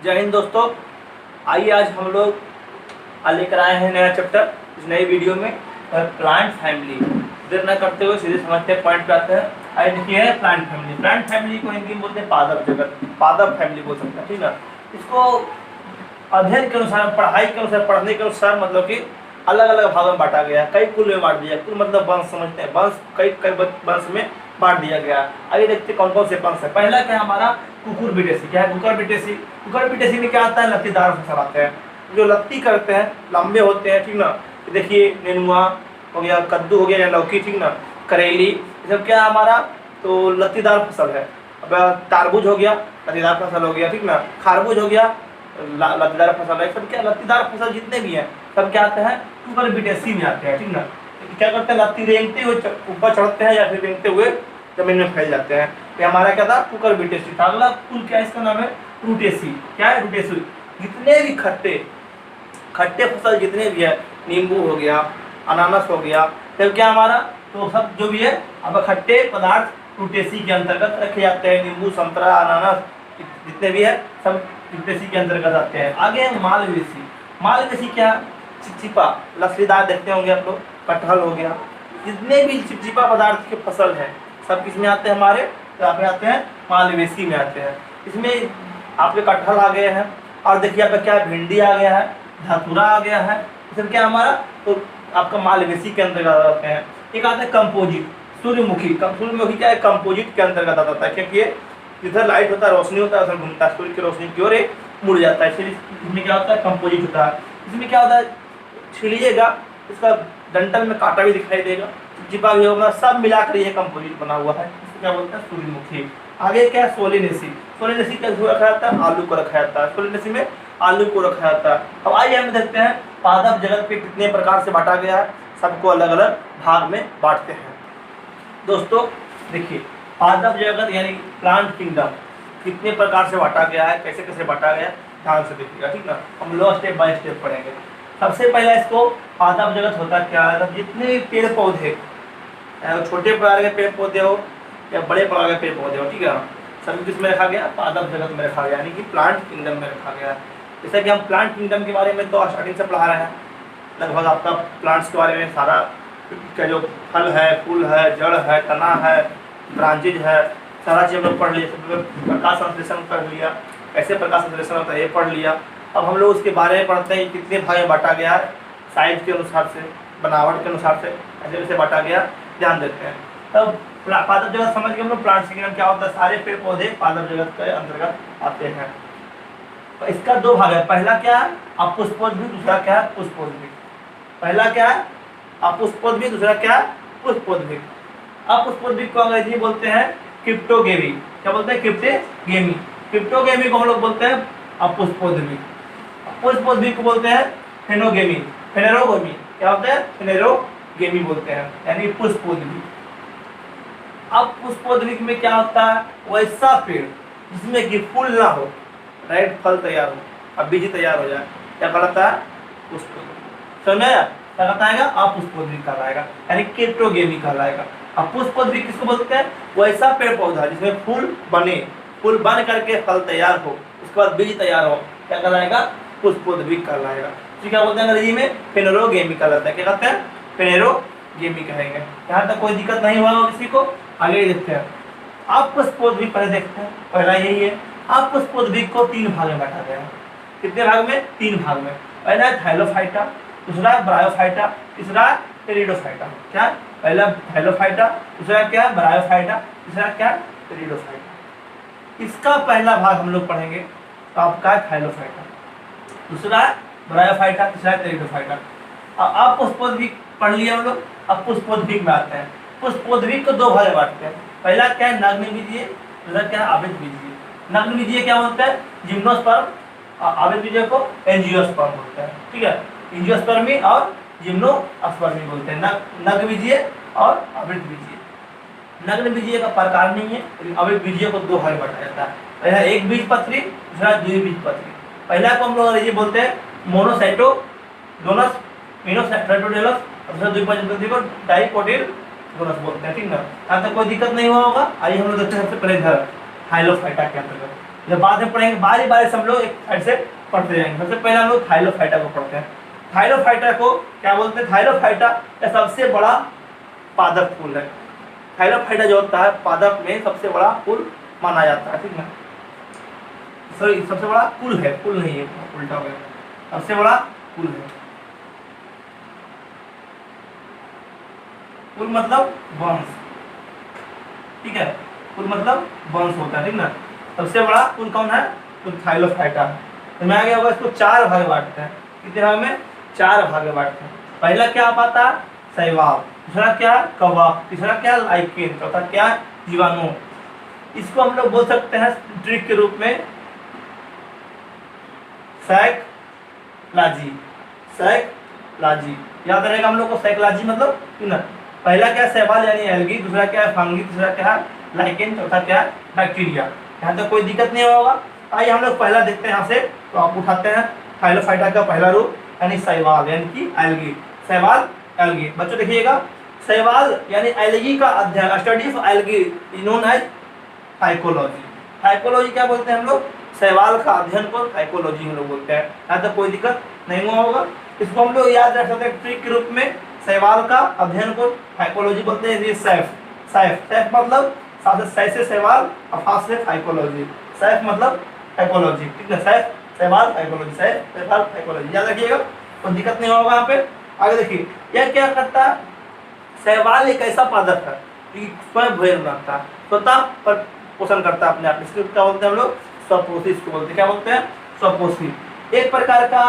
जय हिंद दोस्तों। आइए आज हम लोग लेकर आए हैं नया चैप्टर इस नई वीडियो में प्लांट फैमिली। देर न करते हुए सीधे समझते हैं, पॉइंट पे आते हैं। आइए देखिए है प्लांट फैमिली। प्लांट फैमिली को हिंदी में बोलते हैं पादप जगत, पादप फैमिली बोल सकते हैं, ठीक है। इसको अध्ययन के अनुसार, पढ़ाई के अनुसार, पढ़ने के अनुसार मतलब कि अलग अलग भागों में बांटा गया, कई कुल में बांट दिया। कुल मतलब वंश समझते हैं, वंश कई कई वंश में बांट दिया गया। आइए देखते हैं कौन कौन से वंश है। पहला क्या है हमारा कुकुरबिटेसी। क्या है कुकुरबिटेसी? कुकुरबिटेसी में क्या आता है? लत्तीदार फसल आते हैं, जो लत्ती करते हैं, लंबे होते हैं, ठीक ना। देखिए नेनुआ हो गया, कद्दू हो गया या लौकी, ठीक ना, करेली, ये सब क्या है हमारा तो लत्तीदार फसल है। अब तारबूज हो गया, लत्तीदार फसल हो गया, ठीक ना। खारबूज हो गया, लत्तीदार फसल है। सब क्या लत्तीदार फसल जितने भी हैं सब क्या आते हैं कुकुरबिटेसी में आते हैं, ठीक ना। क्या करते हैं? लत्ती रेंगते हुए ऊपर चढ़ते हैं या फिर रेंगते हुए जमीन में फैल जाते हैं। ये हमारा क्या था? कुकुरबिटेसी था। अगला कुल क्या है? इसका नाम है रूटेसी। क्या है? रूटेसी। जितने भी खट्टे फसल जितने भी है, नींबू हो गया, अनानास हो गया, तब क्या हमारा तो सब जो भी है अब खट्टे पदार्थ रूटेसी के अंतर्गत रखे जाते हैं। नींबू, संतरा, अनानास जितने भी है सब रूटेसी के अंतर्गत आते हैं। आगे है मालवेसी। मालवेसी क्या? चिपचिपा लसलीदार देखते होंगे आप लोग। कटहल हो गया, जितने भी चिपचिपा पदार्थ के फसल है सब किस में आते हैं? हमारे यहाँ पे आते हैं मालवेसी में आते हैं। इसमें आपके कटहल आ गए हैं, और देखिए यहाँ पे क्या भिंडी आ गया है, धतूरा आ गया है, इसमें क्या हमारा तो आपका मालवेसी के अंतर्गत आते हैं। एक आता है कंपोजिट, सूर्यमुखी। सूर्यमुखी क्या है? कंपोजिट के अंतर्गत आता है, क्योंकि जिधर लाइट होता है, रोशनी होता है, उधर घूमता है, सूर्य की रोशनी की ओर मुड़ जाता है, इसलिए इसमें क्या होता है? कंपोजिट होता है। इसमें क्या होता है? छिड़िएगा इसका डंठल में कांटा भी दिखाई देगा, चिपचिपा भी होगा, सब मिलाकर ये कंपोजिट बना हुआ है। इसको क्या बोलते हैं? सूर्यमुखी। आगे क्या है? सोलेनेसी। सोलेनेसी क्या रखा जाता है? आलू को रखा जाता है। सोलेनेसी में आलू को रखा जाता है। अब आइए हम देखते हैं पादप जगत पे कितने प्रकार से बांटा गया है। सबको अलग अलग भाग में बांटते हैं। दोस्तों देखिए पादप जगत यानी प्लांट किंगडम कितने प्रकार से बांटा गया है, कैसे कैसे बांटा गया, ध्यान से देखिएगा, ठीक ना। हम लोग स्टेप बाय स्टेप पढ़ेंगे। सबसे पहला इसको पादप जगत होता क्या है? जितने भी पेड़ पौधे, छोटे प्रकार के पेड़ पौधे हो या बड़े प्रकार के पेड़ पौधे हो, ठीक है, सभी किस में रखा गया? पादप जगत में रखा गया, यानी कि प्लांट किंगडम में रखा गया। जैसा कि हम प्लांट किंगडम के बारे में तो स्टार्टिंग से पढ़ा रहे हैं, लगभग आपका प्लांट्स के बारे में सारा का जो फल है, फूल है, जड़ है, तना है, ब्रांचेज है, सारा चीज़ हम लोग पढ़ लिया। प्रकाश संश्लेषण पढ़ लिया, कैसे प्रकाश संश्लेषण होता है ये पढ़ लिया। अब हम लोग उसके बारे में पढ़ते हैं कितने भाग में बांटा गया है, साइज के अनुसार से, बनावट के अनुसार से ऐसे वैसे बांटा गया, ध्यान देते हैं। तब पादप जगत समझ के हम लोग प्लांट किंगडम क्या होता है, सारे पेड़ पौधे पादप जगत के अंतर्गत आते हैं। तो इसका दो भाग है, पहला क्या है? अपुष्पोद्भिद, दूसरा क्या है? पुष्पोद्भिद। पहला क्या है? अपुष्पोद्भिद, दूसरा क्या है? पुष्पोद्भिद। अपुष्पोद्भिद को अंग्रेजी में बोलते हैं क्रिप्टोगेमी। क्या बोलते हैं? क्रिप्टोगेमी। क्रिप्टोगेमी को हम लोग बोलते हैं अपुष्पोद्भिद। पुष्पोद्भिद को बोलते हैं फेनोगेमी। फेनेरोगेमी क्या होता है? फेनेरोगेमी बोलते हैं, यानी पुष्पोद्भिद। अब पुष्पोद्भिद में क्या होता है? वैसा पेड़ जिसमें कि फूल ना हो, राइट, फल तैयार हो, अब बीज तैयार हो जाए, क्या कहलाता है? पुष्पोद्भिद। समझ में आया? क्या कहलाएगा? अपुष्पोद्भिद कहलाएगा, यानी क्रिप्टोगेमी कहलाएगा। अब पुष्पोद्भिद किसको बोलते हैं? वैसा पेड़ पौधा जिसमें फूल बने, फूल बन करके फल तैयार हो, उसके बाद बीज तैयार हो, क्या कहलाएगा? पुष्पोद्भिद कहलाएगा। तो क्या बोलते हैं अंग्रेजी में? फेनेरोगेमी कहलाता है। क्या कहते हैं? फेनेरोगेमी कहेंगे। यहाँ तक कोई दिक्कत नहीं हुआ किसी को? आगे देखते हैं। आप पुष्पोद्भिद पहले देखते हैं, पहला यही है। आप पुष्पोद्भिद को तीन भाग में बांटा गया है। कितने भाग में? तीन भाग में। पहला है थाइलोफाइटा, दूसरा है ब्रायोफाइटा, तीसरा है टेरिडोफाइटा। क्या है? पहला थाइलोफाइटा, दूसरा क्या है? ब्रायोफाइटा, तीसरा क्या है? टेरिडोफाइटा। इसका पहला भाग हम लोग पढ़ेंगे तो आपका है थाइलोफाइटा, दूसरा है ब्रायोफाइटा, तीसरा है टेरिडोफाइटा। अब पुष्पोद्भिद पढ़ लिया हम लोग। अब पुष्पोद्भिद में आते हैं। पुष्पोद्भिद को दो भाग में बांटते हैं। पहला क्या है? नग्नबीजीय, दूसरा क्या है? आवृतबीजीय। नग्नबीजीय क्या बोलते हैं? जिम्नोस्पर्म। आवृतबीजीय को एंजियोस्पर्म बोलते हैं, ठीक है। एंजियोस्पर्मी और जिम्नोस्पर्मी बोलते हैं, नग्नबीजीय और आवृतबीजीय। नग्नबीजीय का प्रकार नहीं है, लेकिन आवृतबीजीय को दो भाग में बांटा जाता है। पहला एक बीजपत्री, दूसरा द्विबीजपत्री। पहला को हम लोग अंग्रेजी बोलते हैं मोनोसाइटोगोनस मिनोसाइटोडेलस, दूसरा द्विबीजपत्री को डाइकोटिलडोनस बोलते हैं, ठीक ना। यहाँ तक कोई दिक्कत नहीं हुआ होगा। आइए हम लोग देखते हैं सबसे पहले इधर थाइलोफाइटा के अंतर्गत। जब बाद में पढ़ेंगे बारी बारी से हम लोग एक साइड से पढ़ते जाएंगे। सबसे पहले हम लोग थाइलोफाइटा को पढ़ते हैं। थाइलोफाइटा को क्या बोलते हैं? थाइलोफाइटा या सबसे बड़ा पादप फूल है। थाइलोफाइटा जो होता है पादप में सबसे बड़ा फूल माना जाता है, ठीक है। सॉरी, सबसे बड़ा कुल है, कुल नहीं है, उल्टा हो गया। सबसे बड़ा कुल है। कुल मतलब वंश, ठीक है। कुल मतलब वंश होता है, ठीक ना। सबसे बड़ा कुल कौन है? तो थाइलोफाइटा। तो मैं आगे होगा, इसको 4 भाग बांटते हैं। कितने भाग में? 4 भाग में बांटते हैं। पहला क्या आता है? शैवाल। दूसरा क्या? कवक। तीसरा क्या? लाइकेन। चौथा क्या? जीवाणु। इसको हम लोग बोल सकते हैं ट्रिक के रूप में साइकोलॉजी। साइकोलॉजी याद रहेगा हम लोग को। साइकोलॉजी मतलब ना, पहला क्या? शैवाल यानी एल्गी। दूसरा क्या है? फंगी। तीसरा क्या है? लाइकेन। चौथा क्या है? बैक्टीरिया। यहाँ तक कोई दिक्कत नहीं होगा। आइए हम लोग पहला देखते हैं यहाँ से। तो आप उठाते हैं थाइलोफाइटा का पहला रूप यानी शैवाल यानी कि एल्गी। शैवाल, एल्गी। बच्चों देखिएगा, शैवाल यानी एल्गी का अध्ययन, study of algae is known as phycology. Phycology क्या बोलते हैं हम लोग? शैवाल का अध्ययन को फाइकोलॉजी हम लोग बोलते हैं। यहाँ तक कोई दिक्कत नहीं हुआ होगा। इसको हम लोग याद रख सकते हैं ट्रिक के रूप में। शैवाल का अध्ययन को फाइकोलॉजी बोलते हैं। सैफ, सैफ, सैफ मतलब सै से शैवाल, अफा से फाइकोलॉजी। सैफ मतलब फाइकोलॉजी, ठीक है। सैफ, शैवाल, फाइकोलॉजी। सैफ, शैवाल, फाइकोलॉजी याद रखिएगा, कोई दिक्कत नहीं होगा यहाँ पे। आगे देखिए, यह क्या करता है? शैवाल एक ऐसा पादप है कि स्वयं भोजन बनाता है, स्वतः पर पोषण करता है अपने आप। इसको क्या बोलते हैं हम लोग? स्वपोषी। इसको बोलते हैं, क्या बोलते हैं? स्वपोषी। एक प्रकार का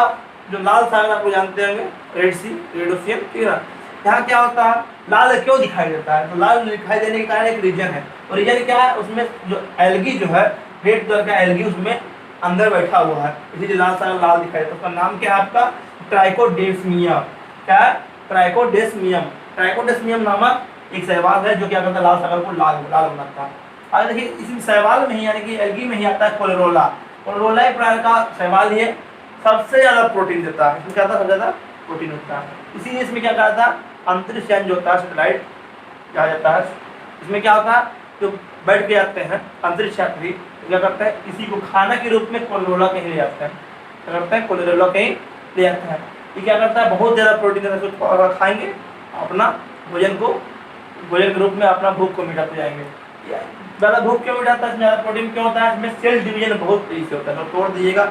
जो लाल सागर आपको जानते होंगे, रेड सी, रेडोसियम, ठीक है ना। यहाँ क्या होता है? लाल क्यों दिखाई देता है? तो लाल दिखाई देने के कारण एक रीजन है। और रीजन क्या है? उसमें जो एल्गी जो है, रेड कलर का एल्गी उसमें अंदर बैठा हुआ है, इसीलिए लाल सागर लाल दिखाई देता है। उसका नाम क्या है आपका? ट्राइकोडेस्मियम। क्या है? ट्राइकोडेस्मियम। ट्राइकोडेस्मियम नामक एक शैवाल है जो क्या करता है? लाल सागर को लाल लाल बनाता है। आगे देखिए, इसी शैवाल में ही यानी कि एल्गी में ही आता है कोलेरोला। कोलेरोला एक प्रकार का शैवाल ही है, सबसे ज्यादा प्रोटीन देता है। इसमें क्या था? सबसे ज्यादा प्रोटीन होता है। इसीलिए इसमें क्या कहा था? अंतरिक्ष यान जो होता है, सैटेलाइट कहा जाता है। इसमें क्या होता है? जो बैठ के जाते हैं अंतरिक्ष यात्री, क्या करते हैं? इसी को खाना के रूप में कोलेरोला कहीं ले जाते हैं। क्या करते हैं? कोलेरोला कहीं ले जाते हैं। ये क्या करता है? बहुत ज्यादा प्रोटीन देता है। उसको खाएंगे, अपना भोजन के रूप में अपना भूख को मिटाते जाएंगे। ज़्यादा भूख क्यों मिटाता है? ज़्यादा प्रोटीन क्यों होता है? इसमें सेल डिवीजन बहुत तेजी से होता है। तो तोड़ दीजिएगा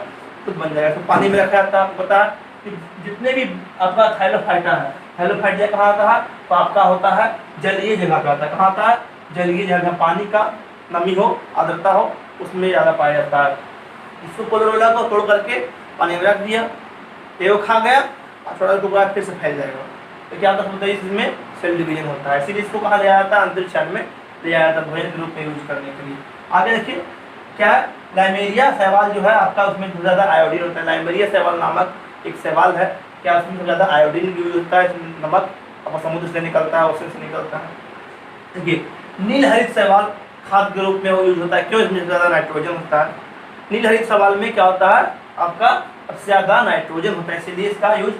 खुद बन जाएगा। तो पानी में रखा जाता है। आपको पता है कि जितने भी आपका थाइलोफाइटा है, थाइलोफाइटा कहाँ आता है? तो आपका होता है जलीय जगह पे आता है। कहाँ आता है? जलीय जगह, पानी का नमी हो, आर्द्रता हो, उसमें ज़्यादा पाया जाता है। इसको कोलेरोला को तोड़ करके पानी में रख दिया, ये खा गया और थोड़ा टुकड़ा फिर से फैल जाएगा। तो क्या होता है? इसमें सेल डिवीजन होता है। इसीलिए इसको कहा जाता है अंतरिक्ष यान में ले जाया जाता है भोजन के रूप में यूज करने के लिए। आगे देखिए, क्या है? लाइमेरिया शैवाल जो है आपका, उसमें सबसे ज़्यादा आयोडीन होता है। लाइमेरिया शैवाल नामक एक शैवाल है, क्या उसमें सबसे ज़्यादा आयोडीन यूज होता है। नमक अपना समुद्र से निकलता है, ओशन से निकलता है। देखिए, नील हरित शैवाल खाद्य के रूप में वो यूज होता है। क्यों? इसमें ज़्यादा नाइट्रोजन होता है। नील हरित शैवाल में क्या होता है? आपका सबसे ज़्यादा नाइट्रोजन होता है, इसलिए इसका यूज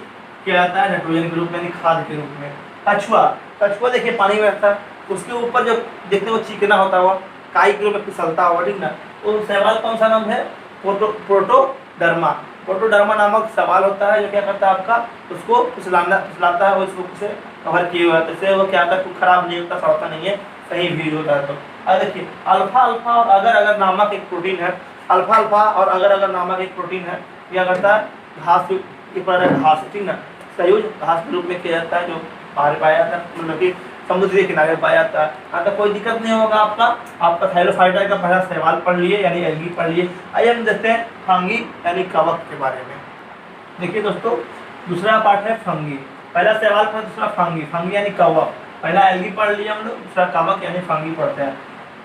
किया जाता है नाइट्रोजन के रूप में, खाद के रूप में। कछुआ, कछुआ देखिए पानी में रहता है, उसके ऊपर जो देखते हो चिकना होता हुआ, काई के रूप में फिसलता हुआ, ठीक ना। तो शैवाल कौन सा नाम है? प्रोटोडर्मा। प्रोटोडर्मा नामक शैवाल होता है जो क्या करता है? आपका उसको फिसलाता है और उसको उसे कवर किए हुआ है। इससे वो क्या होता है? खराब नहीं होता, सड़ता नहीं है, सही भी होता है। तो अब देखिए, अल्फा अल्फा और अगर अगर नामक एक प्रोटीन है। अल्फा अल्फा और अगर अगर नामक एक प्रोटीन है, क्या करता है? घास के पर घास, ठीक ना, इसका यूज घास के रूप में किया जाता है, जो बाहर पाया जाता है, मतलब कि समुद्र के किनारे पाया जाता है। अगर कोई दिक्कत नहीं होगा। आपका थाइलोफाइटा का पहला सवाल पढ़ लिए यानी एल्गी पढ़ लिए। आइए हम देखते हैं फंगी यानी कवक के बारे में। देखिए दोस्तों, दूसरा पार्ट है फंगी। पहला सवाल था, दूसरा फंगी। फंगी यानी कवक। पहला एल्गी पढ़ लिया हम लोग, दूसरा कवक यानी फंगी पढ़ते हैं।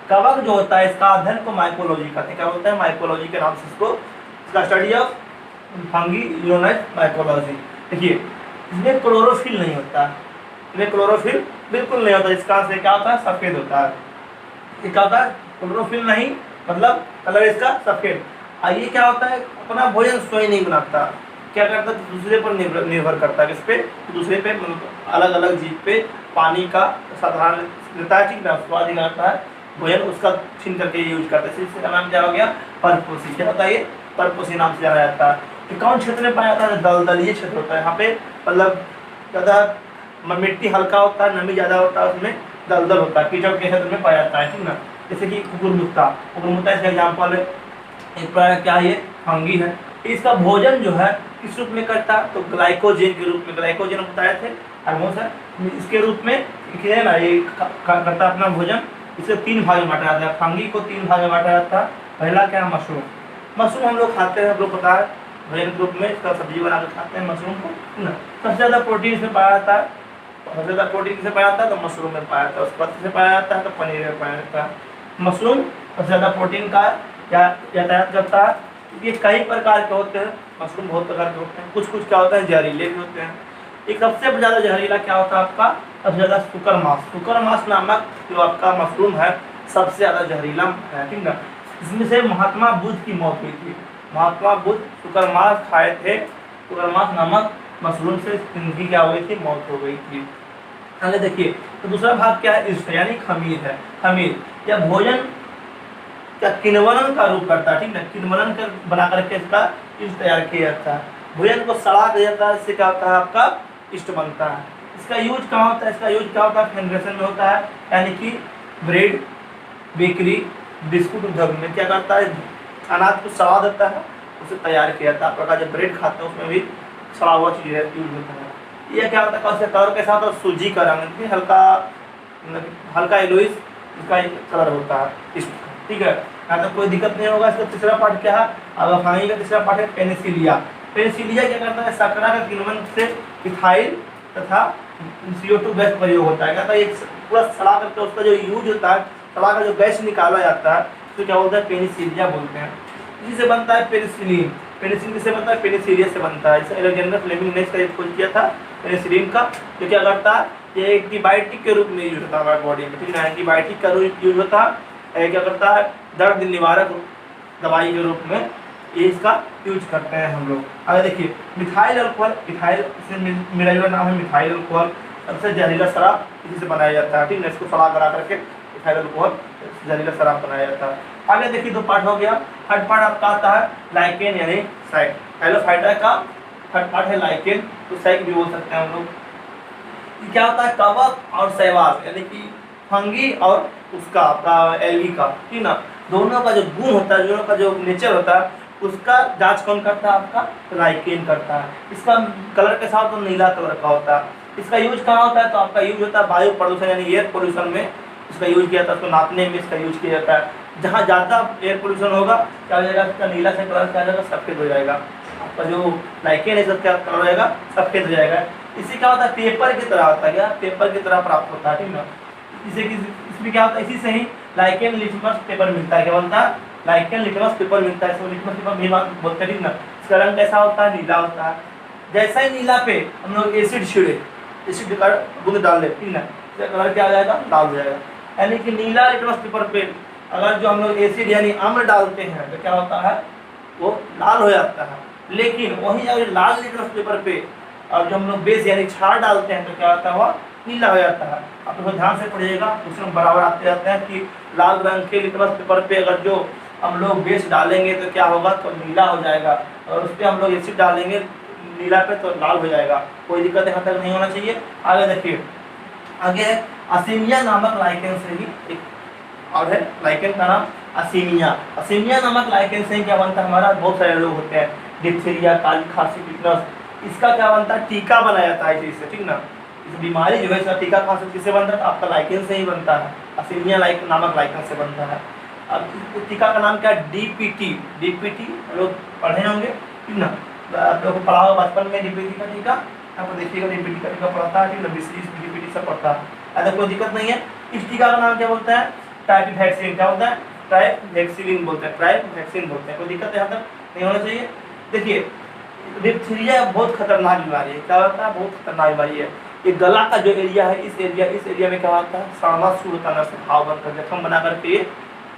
कवक जो होता है, इसका अध्ययन को माइकोलॉजी कहते हैं। क्या बोलते हैं? माइकोलॉजी के नाम से इसको, इसका study of fungi known as mycology. देखिए, इसमें क्लोरोफिल नहीं होता, इसमें क्लोरोफिल बिल्कुल नहीं होता। इसका से क्या होता है? सफेद होता है। ये क्या होता है? क्लोरोफिल नहीं, मतलब कलर इसका सफेद। ये क्या होता है? अपना भोजन स्वयं नहीं बनाता, क्या करता है? दूसरे पर निर्भर करता है। किस पे? दूसरे पे, अलग अलग जीव पे पानी का साधारण देता है, ठीक ना, स्वाद करता है। भोजन उसका छीन करके यूज करते हैं। इसका नाम क्या हो गया? परपोषी। क्या होता है ये? परपोषी नाम से जाना जाता है। कि कौन क्षेत्र में पाया जाता है? दलदलीय क्षेत्र होता है। यहाँ पे मतलब ज़्यादा मिट्टी हल्का होता है, नमी ज़्यादा होता है, उसमें दलदल होता है, कीचड़ के क्षेत्र में पाया जाता है, ठीक ना। जैसे कि कुकुरमुत्ता, कुकुरमुत्ता इसका एग्जाम्पल है। एक प्रकार क्या है? ये फंगी है। इसका भोजन जो है किस रूप में करता है? तो ग्लाइकोजेन के रूप में। ग्लाइकोजेन हम बताए थे हार्मोन्स है, इसके रूप में है ना, ये करता है अपना भोजन। इसे 3 भाग में बांटा जाता है। फंगी को 3 भाग में बांटा जाता है। पहला क्या है? मशरूम। मशरूम हम लोग खाते हैं, हम लोग पता है, भोजन के रूप में इसका सब्जी बना कर खाते हैं मशरूम को, है ना। सबसे ज़्यादा प्रोटीन इसमें पाया जाता है। सबसे ज़्यादा प्रोटीन किसे पाया जाता है? तो मशरूम में पाया जाता है। उसके बाद किसे पाया जाता है? तो पनीर में पाया जाता है। मशरूम सबसे ज़्यादा प्रोटीन का यातायात करता है। ये कई प्रकार के होते हैं मशरूम, बहुत प्रकार के होते हैं। कुछ कुछ क्या होता है? जहरीले भी होते हैं। एक सबसे ज़्यादा जहरीला क्या होता है आपका? सबसे ज़्यादा सुकरमास। सुकरमास नामक जो आपका मशरूम है सबसे ज़्यादा जहरीला है, ठीक ना। इसमें से महात्मा बुद्ध की मौत हुई थी। महात्मा बुद्ध सुकरमास खाए थे। सुकरमास नामक मशरूम से इनकी क्या हुई थी? मौत हो गई थी। आगे देखिए, तो दूसरा भाग क्या है? ईस्ट यानी खमीर है। खमीर या भोजन क्या किण्वन का रूप करता है, ठीक ना। किण्वन कर बना करके इसका ईस्ट तैयार किया जाता है। भोजन को सड़ा दिया जाता है, इससे क्या होता है? आपका ईस्ट बनता है। इसका यूज कहाँ होता है? इसका यूज क्या होता है? फेडरेशन में होता है, यानी कि ब्रेड, बेकरी, बिस्कुट उद्योग में क्या करता है? अनाज को सड़ा देता है, उसे तैयार किया जाता है। आप प्रकार जब ब्रेड खाते हैं उसमें भी सड़ा हुआ चीज़ यूज होता है। यह क्या होता है? कौन से कलर के साथ? और सूजी का रंग, हल्का हल्का येलोइश इसका कलर होता है, ठीक है। यहाँ तक कोई दिक्कत नहीं होगा। इसका तीसरा पार्ट क्या है? अवाफानी का तीसरा पार्ट है पेनिसिलिया। पेनिसिलिया क्या करता है? शर्करा का किण्वन से इथाइल तथा CO2 गैस प्रयोग होता है। कहता है एक पूरा सड़ा करके उसका जो यूज होता है, सड़ा का जो गैस निकाला जाता है तो क्या बोलता है? पेनिसिलिया बोलते हैं। इसी से बनता है पेनिसिलिन। पेनिसिलिन किससे बनता है? पेनिसिलिया से बनता है। इसे अलेक्जेंडर फ्लेमिंग ने इसका खोज किया था पेनिसिलिन का। जो क्या करता है? ये एंटीबायोटिक के रूप में यूज होता है हमारे बॉडी में, ठीक है। एंटीबायोटिक का यूज होता है। क्या करता है? दर्द निवारक दवाई के रूप में ये इसका यूज करते हैं हम लोग। आगे देखिए, मिथाइल अल्कोहल। मिथाइल से मिला जुला नाम है मिथाइल अल्कोहल। सबसे जहरीला शराब इसी से बनाया जाता है, ठीक है। इसको सड़ा करा करके मिथाइल अल्कोहल जहरीला शराब बनाया जाता है। आगे देखिए, 2 पार्ट हो गया। थर्ड पार्ट आपका आता है लाइकेन यानी सैक। हेलोफाइटा का थर्ड पार्ट है लाइकेन, तो सैक भी बोल सकते हैं हम लोग। क्या होता है? कवक और शैवाल, यानी कि फंगी और उसका आपका एल्गी का, ठीक ना, दोनों का जो गुण होता है, दोनों का जो नेचर होता है, उसका जांच कौन करता है? आपका लाइकेन करता है। इसका कलर कैसा होता है? नीला कलर का होता है। इसका यूज कहाँ होता है? तो आपका यूज होता है वायु प्रदूषण यानी एयर पोल्यूशन में इसका यूज किया जाता है। उसको नापने में इसका यूज किया जाता है। जहाँ ज़्यादा एयर पोल्यूशन होगा क्या हो जाएगा? इसका नीला से कलर क्या हो जाएगा? सफ़ेद हो जाएगा। आपका जो लाइकेन है क्या कलर हो जाएगा? सफ़ेद हो जाएगा। इसी क्या होता है? पेपर की तरह होता है। क्या? पेपर की तरह प्राप्त होता है, ठीक ना। इसे इसमें क्या होता है? इसी से ही लाइकेन लिटमस पेपर मिलता है। क्या बनता है? लाइकेन लिटमस पेपर मिलता है। इसको लिटमस पेपर भी बोलते हैं, ठीक ना। इसका रंग कैसा होता है? नीला होता है। जैसा ही नीला पे हम लोग एसिड छिड़े, एसिड का बूंद डाल दे, ठीक ना, इसका कलर क्या हो जाएगा? लाल हो जाएगा। यानी कि नीला लिटमस पेपर पे अगर जो हम लोग एसिड यानी अम्ल डालते हैं तो क्या होता है? वो लाल हो जाता है। लेकिन वही अगर लाल लिटमस पेपर पे और जो हम लोग बेस यानी क्षार डालते हैं तो क्या होता है? वह नीला हो जाता है। आप लोग ध्यान से पढ़िएगा, उसमें बराबर आते जाते हैं कि लाल रंग के लिटमस पेपर पे अगर जो हम लोग बेस डालेंगे तो क्या होगा? तो नीला हो जाएगा, और उस पर हम लोग एसिड डालेंगे नीला पे तो लाल हो जाएगा। कोई दिक्कत यहाँ तक नहीं होना चाहिए। आगे देखिए, आगे है असीमिया नामक लाइकेन से ही एक और है लाइकेन का नाम असीमिया। असीमिया नामक लाइकेन से क्या बनता है? हमारा बहुत सारे रोग होते हैं, डिप्थीरिया, काली खांसी, टिटनस। इसका क्या बनता है? टीका बनाया जाता है इससे, ठीक ना। इस बीमारी जो है इसका टीका खांसी किससे बनता है? तो आपका लाइकेन से ही बनता है। असीमिया नामक लाइकेन से बनता है। अब इस टीका का नाम क्या है? DPT। DPT लोग पढ़े होंगे, ठीक ना। आप लोग को पढ़ा होगा बचपन में DPT का टीका। आपको देखिएगा DPT का टीका पढ़ता है, ठीक ना। DPT सब पढ़ता है, ऐसा कोई दिक्कत नहीं है। इस टीका का नाम क्या बोलता है? ट्राइवैक्सीन। क्या होता है? ट्राइवैक्सीन बोलते हैं, ट्राइवैक्सीन बोलते हैं। कोई दिक्कत यहाँ तक नहीं होना चाहिए। देखिए, डिप्थीरिया बहुत खतरनाक बीमारी है। क्या होता है? बहुत खतरनाक बीमारी है। ये गला का जो एरिया है, इस एरिया में क्या होता है? सड़ना शुरू होता है, घाव बनकर जख्म बना करके ये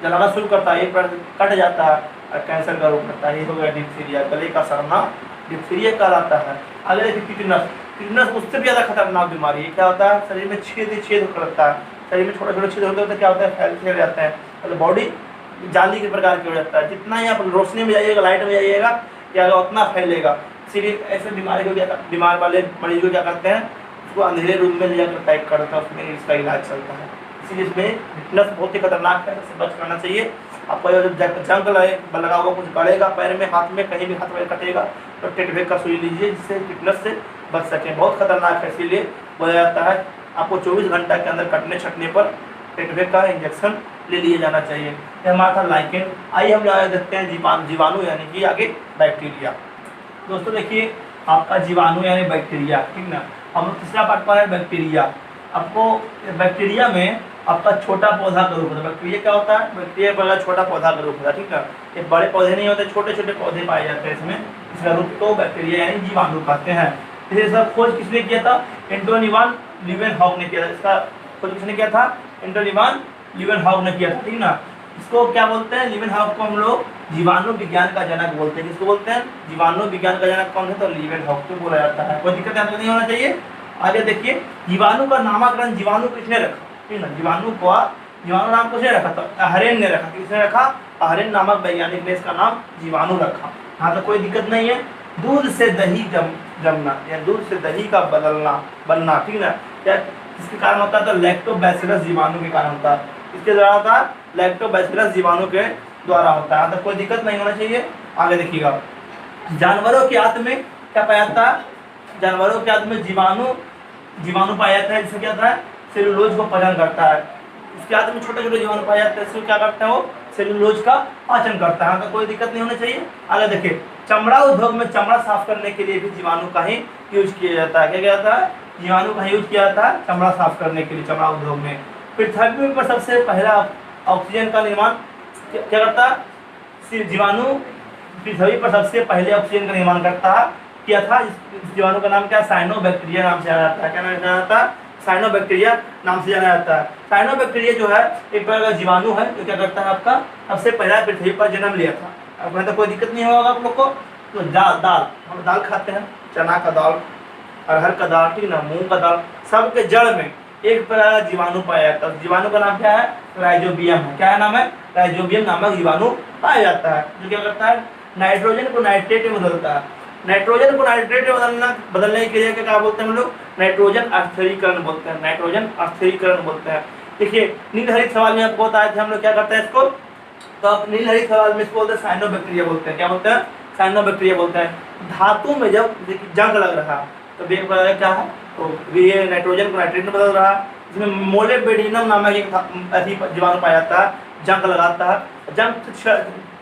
जलाना शुरू करता है, एक बार कट जाता है और कैंसर का रूप करता है। ये हो गया डिप्थीरिया, गले का सड़ना डिप्थीरिया कहलाता है। आगे देखिए टिटनस। टिटनस उससे भी ज़्यादा खतरनाक बीमारी है। क्या होता है? शरीर में छेद करता है, शरीर में छोटे छोटे छिद्र होते हैं, क्या होता है, फैल जाते हैं, मतलब बॉडी जाली के प्रकार की हो जाता है। जितना ही आप रोशनी में जाइएगा, लाइट में जाइएगा, क्या होगा, उतना फैलेगा। इसीलिए ऐसे बीमारी को क्या, बीमार वाले मरीज को क्या करते हैं, उसको अंधेरे रूम में ले जाकर पैक करते हैं, उसमें इसका इलाज चलता है। इसीलिए इसमें हिटनेस बहुत ही खतरनाक है, इससे बच करना चाहिए। आपको जब जंग लगा होगा, कुछ गड़ेगा पैर में, हाथ में, कहीं भी हाथ में कटेगा तो टेटवेक का सुई लीजिए, जिससे हिटनेस से बच सकें। बहुत खतरनाक है, इसीलिए बोला जाता है आपको 24 घंटा के अंदर कटने छटने पर टेटवेक का इंजेक्शन ले लिया जाना चाहिए। ये हमारा था लाइकेन। आइए हम देखते हैं जीवाणु यानी कि आगे बैक्टीरिया। दोस्तों देखिए, आपका जीवाणु यानी बैक्टीरिया, ठीक ना। हम तीसरा पार्ट पर है बैक्टीरिया। आपको बैक्टीरिया में आपका छोटा पौधा का रूप होता है। बैक्टीरिया क्या होता है, बैक्टीरिया बड़ा छोटा पौधा का रूप होता है, ठीक है। ये बड़े पौधे नहीं होते, छोटे छोटे पौधे पाए जाते हैं इसमें, इसका रूप को बैक्टीरिया यानी जीवाणु कहते हैं। इसे सब खोज किसने किया था, एंटोनी वान लीवेनहॉक ने किया था। इसका खोज किसने किया था, एंटोनी वान लीवेनहॉक ने किया था, ठीक ना। इसको क्या बोलते हैं, लीवेनहॉक को हम लोग जीवाणु विज्ञान का जनक बोलते हैं। किसको बोलते हैं, जीवाणु विज्ञान का जनक कौन है, तो लीवेनहॉक को बोला जाता है। कोई दिक्कत यहाँ नहीं होना चाहिए। आगे देखिए, जीवाणु का नामकरण जीवाणु किसने रखा, ठीक ना। जीवाणु नाम किसने रखा, तो अहरेन ने रखा। किसने रखा, अहरेन नामक वैज्ञानिक ने इसका नाम जीवाणु रखा। यहाँ तो कोई दिक्कत नहीं है। दूध से दही जमना या दूध से दही का बनना, ठीक ना, क्या इसके कारण होता है, तो लैक्टोबैसिलस जीवाणु के कारण होता है। इसके द्वारा होता है, लैक्टोबैसिलस जीवाणु के द्वारा होता है। तो कोई दिक्कत नहीं होना चाहिए। आगे देखिएगा, जानवरों के आंत में क्या पाया जाता है, जानवरों के आंत में जीवाणु पाया जाता है, जिससे क्या होता है, सेलुलोज को पाचन करता है। इसके आंत में छोटे छोटे जीवाणु पाए जाते हैं, इसको क्या करता है, वो सेलुलोज का पाचन करता है। तो कोई दिक्कत नहीं होनी चाहिए। आगे देखिए, चमड़ा उद्योग में चमड़ा साफ करने के लिए भी जीवाणु का ही यूज किया जाता है। क्या किया जाता है, जीवाणु का यूज किया जाता है चमड़ा साफ करने के लिए, चमड़ा उद्योग में। पृथ्वी पर सबसे पहला ऑक्सीजन का निर्माण क्या करता है, जीवाणु पृथ्वी पर सबसे पहले ऑक्सीजन का निर्माण किया था। इस जीवाणु का नाम क्या है, साइनोबैक्टीरिया नाम से जाना जाता है। क्या नाम जाना जाता है, साइनोबैक्टीरिया नाम से जाना जाता है। साइनोबैक्टीरिया जो है एक प्रकार का जीवाणु है, जो क्या करता है, आपका सबसे पहला पृथ्वी पर जन्म लिया था। अब तो कोई दिक्कत नहीं होगा आप लोग को। तो दाल हम दाल खाते हैं, चना का दाल, अरहर का दाल, ठीक ना, मूंग का दाल, सबके जड़ में एक प्रकार का जीवाणु पाया जाता है। जीवाणु का नाम क्या है, राइजोबियम है। क्या नाम है, राइजोबियम नामक जीवाणु पाया जाता है, जो क्या करता है, नाइट्रोजन को नाइट्रेट में बदलता है। नाइट्रोजन को नाइट्रेट में बदलने के लिए क्या बोलते हैं हम लोग, नाइट्रोजन अस्थिरीकरण बोलते हैं। नाइट्रोजन अस्थिरीकरण बोलते हैं। देखिए, नीलहरित सवाल में आपको बताए थे हम लोग क्या करते हैं इसको, तो आप नीलहरित सवाल में इसको बोलते हैं साइनोबैक्टीरिया बोलते हैं। क्या बोलते हैं, साइनोबैक्टीरिया बोलते हैं। धातु में जब जंग लग रहा है तो वेग बढ़ क्या है, तो ये नाइट्रोजन को नाइट्रेट में बदल रहा है। इसमें मोलिबेडिनम नामक एक जीवाणु पाया जाता है, जंग लगाता है। जंग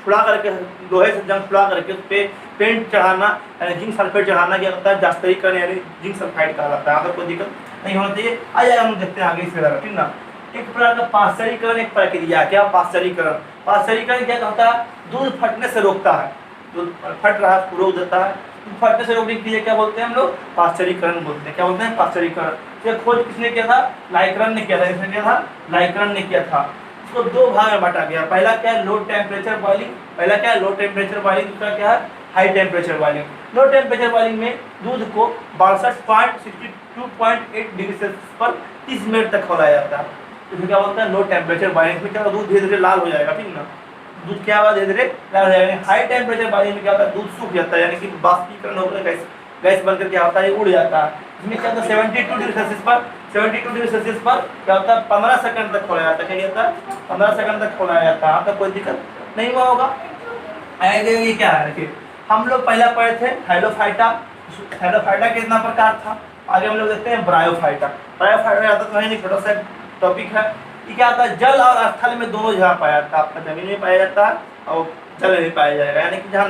छुड़ा करके, लोहे से जंग छुड़ा करके उस पर पेंट चढ़ाना, जिंक सल्फेट चढ़ाना क्या होता है, जास्तरीकरण यानी जिंक सल्फाइड कहा जाता है। अगर कोई दिक्कत नहीं होना चाहिए। आइए हम देखते हैं आगे इसमें, ठीक ना। एक प्रकार का पाश्चरीकरण एक प्रक्रिया, क्या पाश्चरीकरण, पाश्चरीकरण क्या होता है, दूध फटने से रोकता है। दूध फट रहा है, रोक देता है। फटने से रोकने के लिए क्या बोलते हैं हम लोग, पाश्चरीकरण बोलते हैं। क्या बोलते हैं, पाश्चरीकरण। ये खोज किसने किया था, लाइकरन ने किया था। किसने किया था, लाइकरन ने किया था। इसको दो भाग में बांटा गया। पहला क्या है, लो टेम्परेचर बॉइलिंग। पहला क्या है, लो टेम्परेचर बॉइलिंग। दूसरा क्या है, high temperature boiling. Low temperature boiling में दूध को 62.8 डिग्री सेल्सियस पर 30 मिनट तक खौलाया जाता है। तो क्या बोलते हैं, लो टेम्परेचर बॉइलिंग में क्या, दूध धीरे धीरे लाल हो जाएगा, ठीक ना। दूध क्या हुआ, धीरे धीरे लाल हो जाएगा। हाई टेम्परेचर बॉइलिंग में क्या होता है, दूध सूख जाता है, यानी कि बाष्पीकरण होकर गैस बनकर क्या होता है, ये उड़ जाता है। इसमें क्या होता है, 72 डिग्री सेल्सियस पर क्या होता है, 15 सेकंड तक खोला जाता है। क्या होता है, 15 सेकंड तक खोला जाता है। आपका कोई दिक्कत नहीं हुआ होगा। ये क्या है, देखिए हम लोग पहला पढ़े थे हैलोफाइटा। हैलोफाइटा कितना प्रकार था, आगे हम लोग देखते हैं ब्रायोफाइटा। ब्रायोफाइटा आता तो है नहीं, छोटा सा टॉपिक है। ये क्या आता है, जल और स्थल में दोनों जगह पाया जाता है। आपका जमीन में पाया जाता है और जल में भी पाया जाएगा, यानी कि जहाँ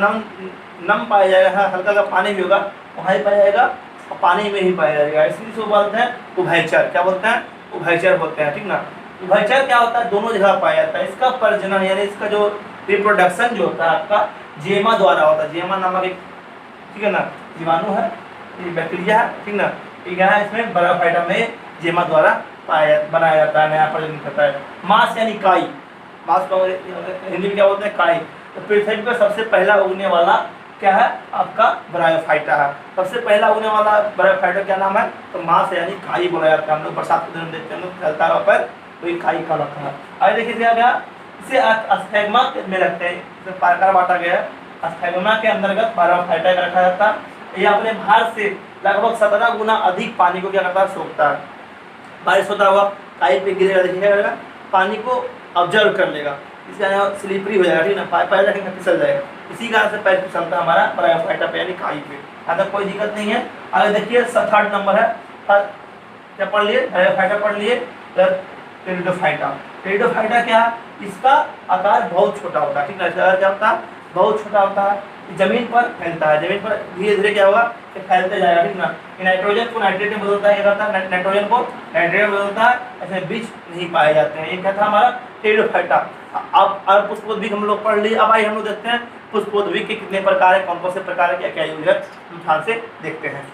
नम पाया जाएगा, हल्का का पानी भी होगा, वहाँ ही पाया जाएगा और पानी में ही पाया जाएगा। इसलिए इसको बोलते हैं उभयचर। क्या बोलते हैं, उभयचर बोलते हैं, ठीक ना। उभयचर क्या होता है, दोनों जगह पाया जाता है। इसका प्रजनन यानी इसका जो रिप्रोडक्शन जो होता है आपका जेमा द्वारा होता है। जेमा नामक एक, ठीक है ना, जीवाणु है, ये बैक्टीरिया है, ठीक ना। ठीक है, इसमें ब्रायोफाइटा में जेमा द्वारा बनाया जाता है, नया प्रजनन करता है। मांस यानी काई, मांस को हिंदी में क्या बोलते हैं, काई। तो पृथ्वी पर सबसे पहला उगने वाला क्या है, आपका ब्रायोफाइटा है। सबसे पहला उगने वाला ब्रायोफाइटा क्या नाम है, तो मांस यानी काई बोला जाता है। हम लोग बरसात के दिन देखते हैं, हम लोग चलता है पर तो इकाई का लगता है। आगे देखिए क्या गया, इसे अस्थैग्मा में रखते हैं, इसे प्रकार बांटा गया है। अस्थैग्मा के अंतर्गत पायरोफाइटा रखा जाता है। ये अपने भार से लगभग 17 गुना अधिक पानी को क्या करता है, सोखता है। बारिश होता हुआ काई पे गिरेगा, देखिएगा पानी को ऑब्जर्व कर लेगा, इसका स्लिपरी हो जाएगा, ठीक ना, पैर रखेंगे फिसल जाएगा, इसी कारण से पैर फिसलता है हमारा ब्रायोफाइटा पे यानी काई पे। यहाँ तक कोई दिक्कत नहीं है। आगे देखिए 3rd नंबर है, क्या पढ़ लिए, ब्रायोफाइटा पढ़ लिए। टेरिडोफाइटा, टेरिडोफाइटा क्या, इसका आकार बहुत छोटा होता है, ठीक है, इसका क्या होता है, बहुत छोटा होता है, जमीन पर फैलता है, जमीन पर धीरे धीरे क्या होगा, फैलते जाएगा, ठीक ना। नाइट्रोजन को नाइट्रेट में बदलता है, क्या करता है, नाइट्रोजन को नाइट्रेट में बदलता है, ऐसे बीज नहीं पाए जाते हैं। ये क्या था हमारा टेरिडोफाइटा। अब पुष्पोद्भिक हम लोग पढ़ लिए। अब आइए हम लोग देखते हैं पुष्पोद्भिक के कितने प्रकार है, कौन कौन से प्रकार है, क्या क्या यूज है, ध्यान से देखते हैं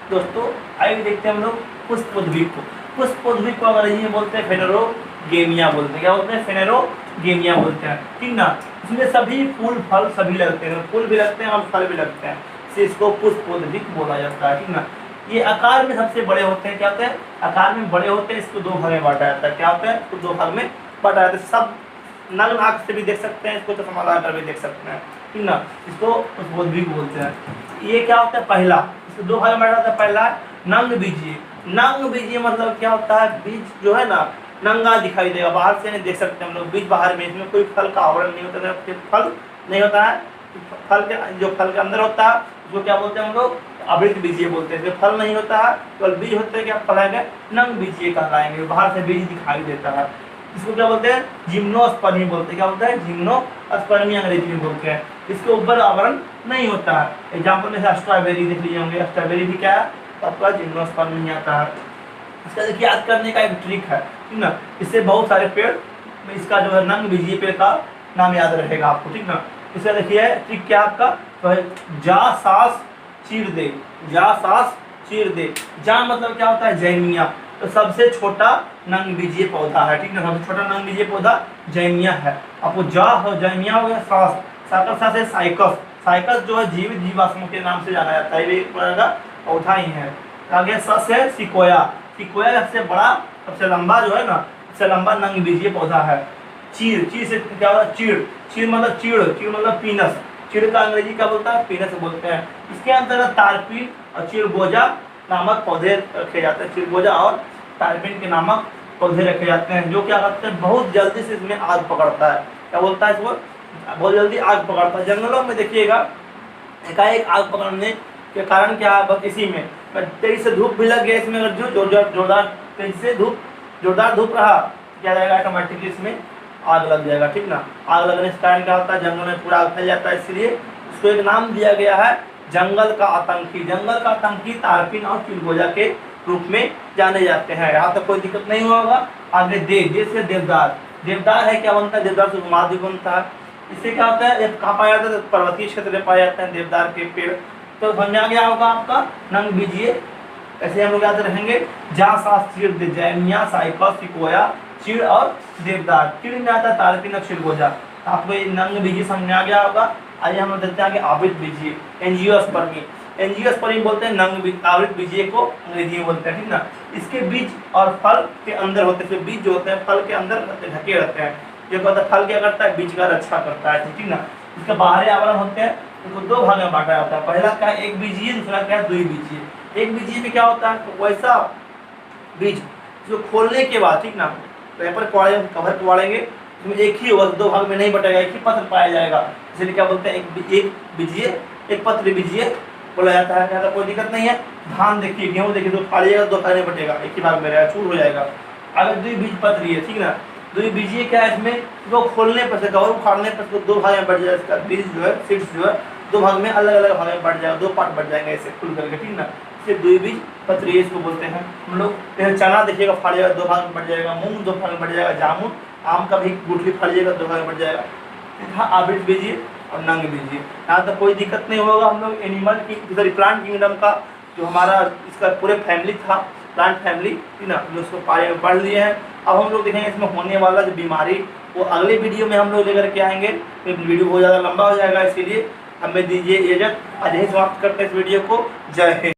दोस्तों। आइए देखते हैं हम लोग पुष्पोद्भिक को। पुष्पोद्भिक को अंग्रेजी में बोलते हैं फेनेरोगेमिया बोलते हैं, क्या बोलते हैं, फेनेरोगेमिया बोलते हैं, ठीक ना। इसमें सभी फूल फल सभी लगते हैं, फूल भी लगते हैं और फल भी लगते हैं, इससे इसको पुष्पोद्भिक बोला जाता है, ठीक ना। ये आकार में सबसे बड़े होते हैं, क्या होते हैं, आकार में बड़े होते हैं, इसको 2 भाग में बांटा जाता है, क्या होता है, इसको 2 भाग में बांटा जाता है। सब नग्न आँख से भी देख सकते हैं, इसको चश्मा लगाकर भी देख सकते हैं, ठीक ना, इसको पुष्पोद्भिक बोलते हैं। ये क्या होता है, पहला, इसको 2 भाग में बांटा जाता है। पहला नंग बीजीय, नंग बीजीय मतलब क्या होता है, बीज जो है ना नंगा दिखाई देगा, बाहर से नहीं देख सकते हम लोग, बीज बाहर में, इसमें कोई फल का आवरण नहीं होता है, फल नहीं होता है, फल के जो फल के अंदर होता है उसको क्या बोलते हैं हम लोग, आवृत बीजीय बोलते हैं। इसमें फल नहीं होता है, केवल बीज होते हैं, क्या फल है, नंग बीजीय कहलाएंगे, बाहर से बीज दिखाई देता है। इसको क्या बोलते हैं, जिम्नोस्पर्मी बोलते हैं, क्या बोलते हैं, जिम्नोस्पर्मी अंग्रेजी में बोलते हैं। इसके ऊपर आवरण नहीं होता है। एग्जाम्पल में स्ट्रॉबेरी देख लीजिए होंगे, स्ट्रॉबेरी भी क्या है, आपका जिम्नोस्पर्मी नहीं आता है। इसका देखिए याद करने का एक ट्रिक है, ठीक ना, इससे बहुत सारे पेड़, इसका जो है नंग बीजीय पेड़ का नाम याद रहेगा आपको, ठीक ना। इसका देखिए ट्रिक क्या आपका, तो है जा सास चीर दे, जा सास चीर दे। जा मतलब क्या होता है, जैमिया, तो सबसे छोटा नंग बीजीय पौधा है, ठीक ना, सबसे छोटा नंग बीजीय पौधा जैमिया है। आपको जा हो, जैमिया हो गया, सास, सास है साइकस, साइकस जो है जीवित जीवाश्मों के नाम से जाना जाता है, ये पौधा ही है। आगे सस है सिकोया, सिकोया सबसे बड़ा सबसे लंबा जो है ना, सबसे लंबा नंग बीजीय पौधा है। चीड़, चीड़ से क्या होता है, चीड़, चीड़ मतलब चीड़, चीड़ मतलब पीनस, चीड़ का अंग्रेजी क्या बोलता है, पीनस बोलते हैं। इसके अंतर्गत तारपीन और चिड़गोजा नामक पौधे रखे जाते हैं, चिड़गोजा और तारपीन के नामक पौधे रखे जाते हैं, जो क्या करते हैं, बहुत जल्दी से इसमें आग पकड़ता है, क्या बोलता है इसको, बहुत जल्दी आग पकड़ता है। जंगलों में देखिएगा एकाएक आग पकड़ने के कारण क्या है, बस इसी में तेजी से धूप भी लग गया इसमें, अगर जो जोरदार तेजी से जोरदार धूप रहा, क्या जाएगा, ऑटोमेटिकली इसमें आग लग जाएगा, ठीक ना। आग लगने से कारण क्या होता है, जंगल में पूरा आग फैल जाता है, इसलिए इसको एक नाम दिया गया है जंगल का आतंकी। जंगल का आतंकी तारपीन और चिलगोजा के रूप में जाने जाते हैं। यहाँ तक कोई दिक्कत नहीं होगा। आगे देव से देवदार, देवदार है क्या बनता है, देवदार से गुमादी बनता है। इससे क्या होता है, कहाँ पाया जाता है, पर्वतीय क्षेत्र में पाए जाते हैं देवदार के पेड़। तो समझ आ गया होगा आपका नंग बीजीय, ऐसे हम लोग याद रहेंगे, जा सास चीड़ दे, जैमिया, साइकस, सिकोया, चीड़ और देवदार। चीड़ में आता है तारपीन और चिलगोजा, आपको ये नंग बीजीय समझ आ गया होगा। आइए हम लोग देखते हैं आगे आवृत बीजीय, एंजियोस्पर्मी, एंजियोस्पर्मी बोलते हैं नंग आवृत बीजीय को अंग्रेजी में बोलते हैं, ठीक ना। इसके बीज और फल के अंदर होते हैं, बीज जो होते हैं फल के अंदर ढके रहते हैं। ये कहता है फल क्या करता है, बीज का रक्षा करता है, ठीक ना। इसके बाहरी आवरण होते हैं, उनको 2 भाग में बांटा जाता है। पहला क्या है, एक बीजीय, दूसरा क्या है, द्विबीजीय। एक बीजीय में क्या होता है, तो वैसा बीज जो खोलने के बाद, ठीक ना, पेपर कवर पवाड़ेंगे, इसमें एक ही होगा, 2 भाग में नहीं बटेगा, एक ही पत्र पाया जाएगा, इसलिए क्या बोलते हैं, एक बीजीय, एक पत्र बीजीय बोला जाता है। क्या कोई दिक्कत नहीं है। धान देखिए, गेहूँ देखिए, 2 फाड़िएगा, 2 भाग में बटेगा, एक ही भाग में रहेगा, चूर हो जाएगा। अगर द्विबीजपत्री है, ठीक ना, द्विबीजीय क्या है, इसमें वो खोलने पर से, कवर उखाड़ने पर 2 भाग में बढ़ जाएगा, इसका बीज जो है, सीड्स जो है 2 भाग में अलग अलग भाग में बढ़ जाएगा, 2 पार्ट बढ़ जाएंगे ऐसे खुल करके, ठीक ना। इसे द्विबीजपत्री इसको बोलते हैं हम लोग। चना देखिएगा फाड़िएगा, 2 भाग में बढ़ जाएगा, मूंग 2 भाग में बढ़ जाएगा, जामुन आम का भी गुठली फाड़िएगा, 2 भाग में बढ़ जाएगा। आवृत बीजीय और नंग बीजीय, यहाँ तक कोई दिक्कत नहीं होगा। हम लोग एनिमल की सॉरी प्लांट किंगडम का जो हमारा इसका पूरे फैमिली था, प्लांट फैमिली, ठीक ना, जो उसको बारे में पढ़ लिए हैं। अब हम लोग देखेंगे इसमें होने वाला जो बीमारी, वो अगले वीडियो में हम लोग लेकर के आएंगे। तो वीडियो बहुत ज़्यादा लंबा हो जाएगा, इसीलिए हमें दीजिए इजाज़त। आज यही समाप्त करते हैं इस वीडियो को। जय हिंद।